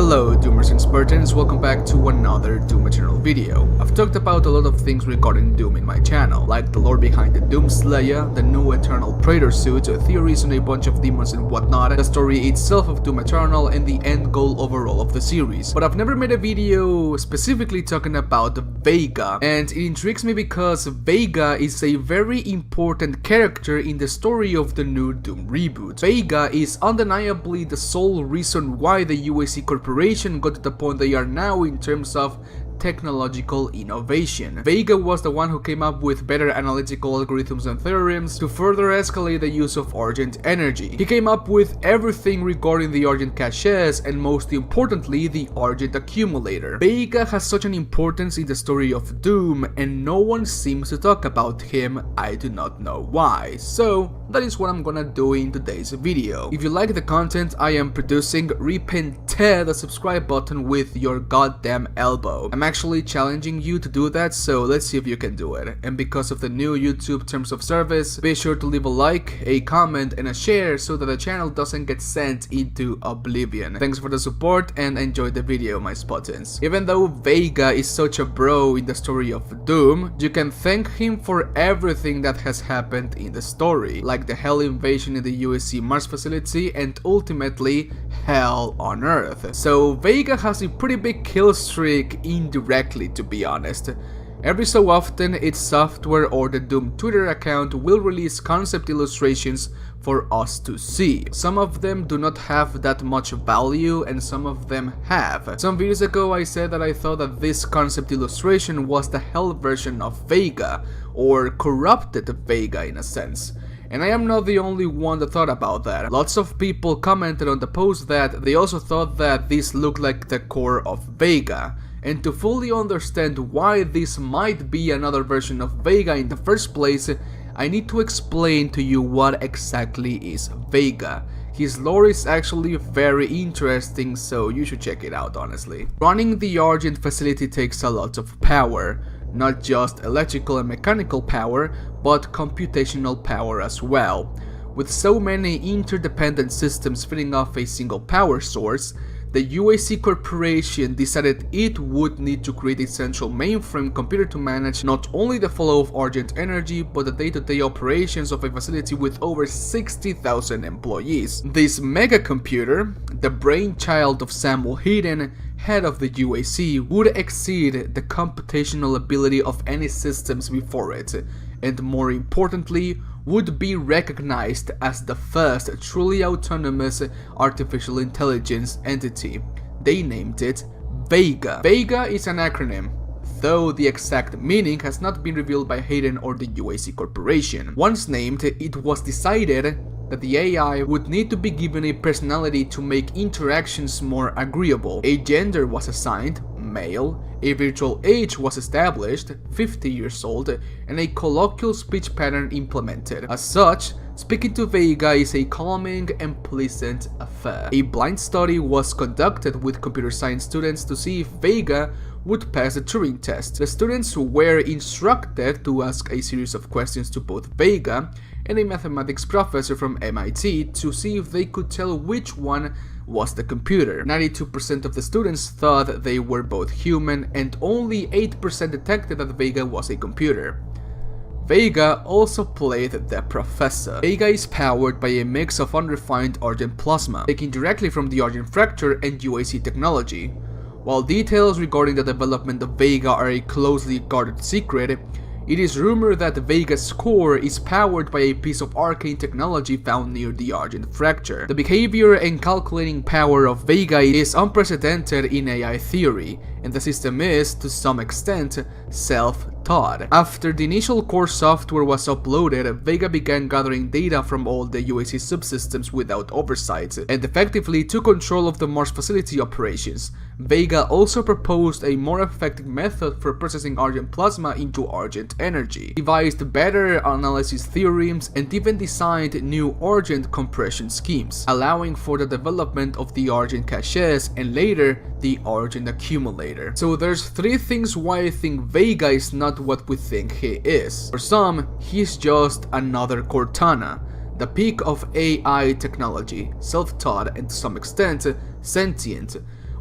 Hello Doomers and Spartans, welcome back to another Doom Eternal video. I've talked about a lot of things regarding Doom in my channel, like the lore behind the Doom Slayer, the new Eternal Praetor suit, theories on a bunch of demons and whatnot, the story itself of Doom Eternal, and the end goal overall of the series. But I've never made a video specifically talking about VEGA, and it intrigues me because VEGA is a very important character in the story of the new Doom reboot. VEGA is undeniably the sole reason why the UAC Corporation got to the point they are now in terms of technological innovation. VEGA was the one who came up with better analytical algorithms and theorems to further escalate the use of Argent energy. He came up with everything regarding the Argent caches and most importantly the Argent accumulator. VEGA has such an importance in the story of Doom and no one seems to talk about him. I do not know why. So that is what I'm gonna do in today's video. If you like the content I am producing, repent the subscribe button with your goddamn elbow. I'm actually challenging you to do that, so let's see if you can do it. And because of the new YouTube terms of service, be sure to leave a like, a comment, and a share so that the channel doesn't get sent into oblivion. Thanks for the support and enjoy the video, my Spartans. Even though VEGA is such a bro in the story of Doom, you can thank him for everything that has happened in the story, like the Hell invasion in the UAC Mars facility and ultimately Hell on Earth. So VEGA has a pretty big kill streak indirectly, to be honest. Every so often its software or the Doom Twitter account will release concept illustrations for us to see. Some of them do not have that much value and some of them have. Some videos ago I said that I thought that this concept illustration was the Hell version of VEGA, or corrupted VEGA in a sense. And I am not the only one that thought about that. Lots of people commented on the post that they also thought that this looked like the core of VEGA. And to fully understand why this might be another version of VEGA in the first place, I need to explain to you what exactly is VEGA. His lore is actually very interesting, so you should check it out honestly. Running the Argent facility takes a lot of power. Not just electrical and mechanical power, but computational power as well. With so many interdependent systems feeding off a single power source, the UAC Corporation decided it would need to create a central mainframe computer to manage not only the flow of Argent energy, but the day-to-day operations of a facility with over 60,000 employees. This mega computer, the brainchild of Samuel Hayden, head of the UAC, would exceed the computational ability of any systems before it, and more importantly, would be recognized as the first truly autonomous artificial intelligence entity. They named it VEGA. VEGA is an acronym, though the exact meaning has not been revealed by Hayden or the UAC Corporation. Once named, it was decided that the AI would need to be given a personality to make interactions more agreeable. A gender was assigned, male, a virtual age was established, 50 years old, and a colloquial speech pattern implemented. As such, speaking to VEGA is a calming and pleasant affair. A blind study was conducted with computer science students to see if VEGA would pass the Turing test. The students were instructed to ask a series of questions to both VEGA and a mathematics professor from MIT to see if they could tell which one was the computer. 92% of the students thought they were both human and only 8% detected that VEGA was a computer. VEGA also played the professor. VEGA is powered by a mix of unrefined Argent plasma, taken directly from the Argent fracture and UAC technology. While details regarding the development of VEGA are a closely guarded secret, it is rumored that VEGA's core is powered by a piece of arcane technology found near the Argent fracture. The behavior and calculating power of VEGA is unprecedented in AI theory, and the system is, to some extent, self-taught. After the initial core software was uploaded, VEGA began gathering data from all the UAC subsystems without oversight, and effectively took control of the Mars facility operations. VEGA also proposed a more effective method for processing Argent plasma into Argent energy, devised better analysis theorems, and even designed new Argent compression schemes, allowing for the development of the Argent caches and later the Argent accumulator. So there's three things why I think VEGA is not what we think he is. For some, he's just another Cortana, the peak of AI technology, self-taught and to some extent sentient.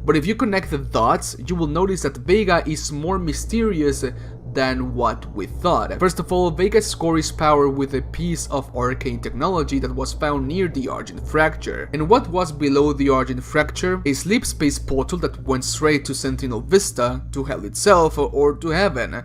But if you connect the dots, you will notice that VEGA is more mysterious than what we thought. First of all, VEGA's core is powered with a piece of arcane technology that was found near the Argent Fracture. And what was below the Argent Fracture? A sleep space portal that went straight to Sentinel Vista, to Hell itself, or to Heaven.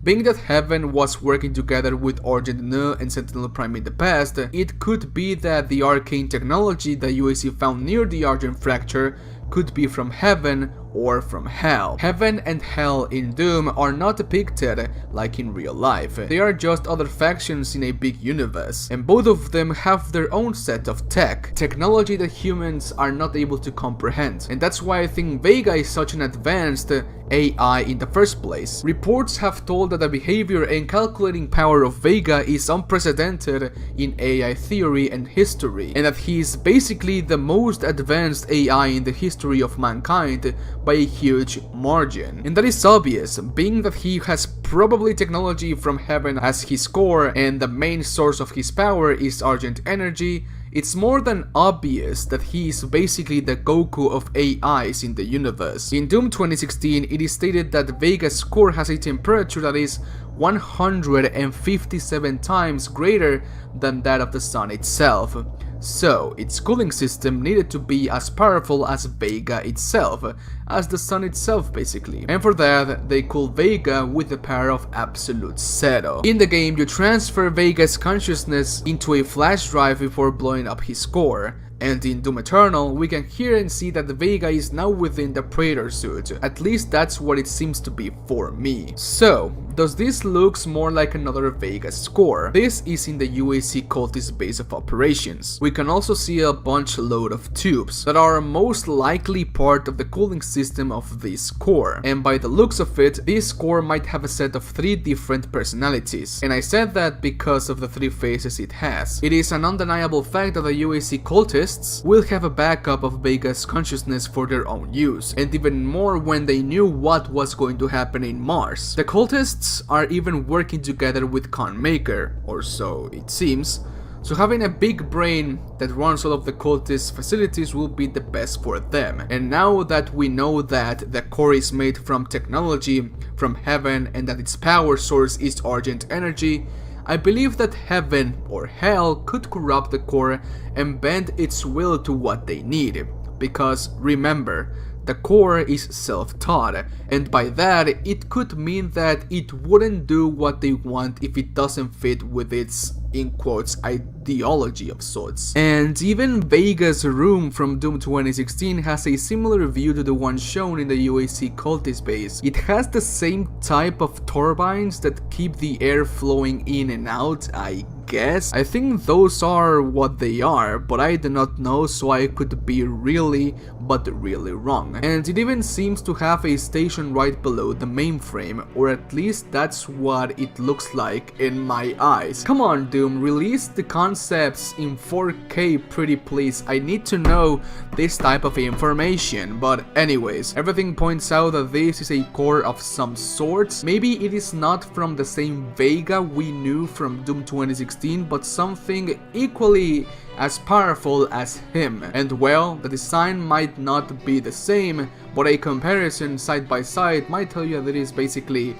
Being that Heaven was working together with Argent Nu and Sentinel Prime in the past, it could be that the arcane technology that UAC found near the Argent Fracture could be from Heaven or from Hell. Heaven and Hell in Doom are not depicted like in real life. They are just other factions in a big universe, and both of them have their own set of technology that humans are not able to comprehend. And that's why I think VEGA is such an advanced AI in the first place. Reports have told that the behavior and calculating power of VEGA is unprecedented in AI theory and history, and that he is basically the most advanced AI in the history of mankind by a huge margin. And that is obvious, being that he has probably technology from Heaven as his core and the main source of his power is Argent energy. It's more than obvious that he is basically the Goku of AIs in the universe. In Doom 2016, it is stated that VEGA's core has a temperature that is 157 times greater than that of the sun itself. So, its cooling system needed to be as powerful as VEGA itself, as the sun itself basically. And for that, they cool VEGA with the power of absolute zero. In the game, you transfer VEGA's consciousness into a flash drive before blowing up his core. And in Doom Eternal, we can hear and see that the VEGA is now within the Praetor suit. At least that's what it seems to be for me. So, does this looks more like another VEGA core? This is in the UAC Cultists base of operations. We can also see a bunch load of tubes that are most likely part of the cooling system of this core. And by the looks of it, this core might have a set of 3 different personalities. And I said that because of the 3 faces it has. It is an undeniable fact that the UAC Cultists will have a backup of VEGA's consciousness for their own use, and even more when they knew what was going to happen in Mars. The Cultists are even working together with Maker, or so it seems, so having a big brain that runs all of the Cultist facilities will be the best for them. And now that we know that the core is made from technology from Heaven and that its power source is Argent energy, I believe that Heaven or Hell could corrupt the core and bend its will to what they need, because remember, the core is self-taught, and by that it could mean that it wouldn't do what they want if it doesn't fit with its, in quotes, ideology of sorts. And even VEGA's room from Doom 2016 has a similar view to the one shown in the UAC Cultist base. It has the same type of turbines that keep the air flowing in and out, I guess. I think those are what they are, but I do not know, so I could be really wrong. And it even seems to have a station right below the mainframe, or at least that's what it looks like in my eyes. Come on Doom, release the concepts in 4K pretty please, I need to know this type of information. But anyways, everything points out that this is a core of some sorts. Maybe it is not from the same VEGA we knew from Doom 2016, but something equally as powerful as him. And well, the design might not be the same, but a comparison side by side might tell you that it is basically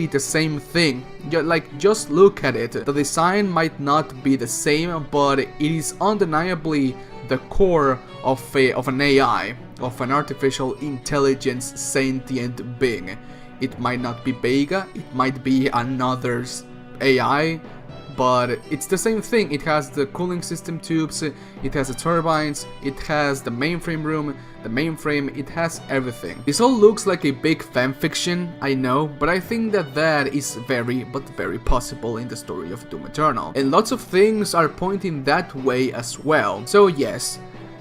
the same thing. Just look at it. The design might not be the same, but it is undeniably the core of an AI, of an artificial intelligence sentient being. It might not be VEGA, it might be another AI, but it's the same thing. It has the cooling system tubes, it has the turbines, it has the mainframe room, the mainframe, it has everything. This all looks like a big fanfiction, I know, but I think that is very possible in the story of Doom Eternal. And lots of things are pointing that way as well. So yes,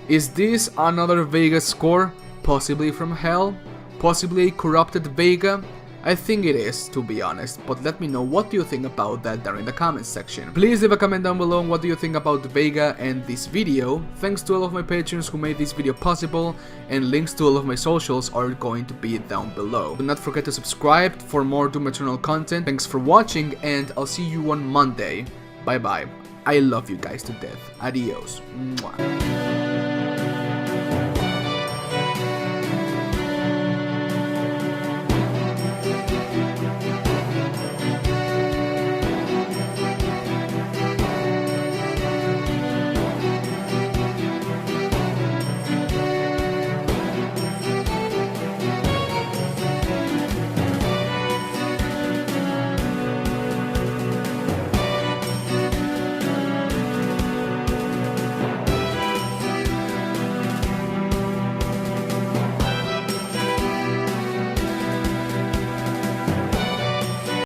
is this another VEGA core? Possibly from Hell? Possibly a corrupted VEGA? I think it is, to be honest, but let me know what do you think about that down in the comments section. Please leave a comment down below on what do you think about VEGA and this video. Thanks to all of my patrons who made this video possible, and links to all of my socials are going to be down below. Do not forget to subscribe for more Doom Eternal content. Thanks for watching, and I'll see you on Monday. Bye bye. I love you guys to death. Adios. Mwah.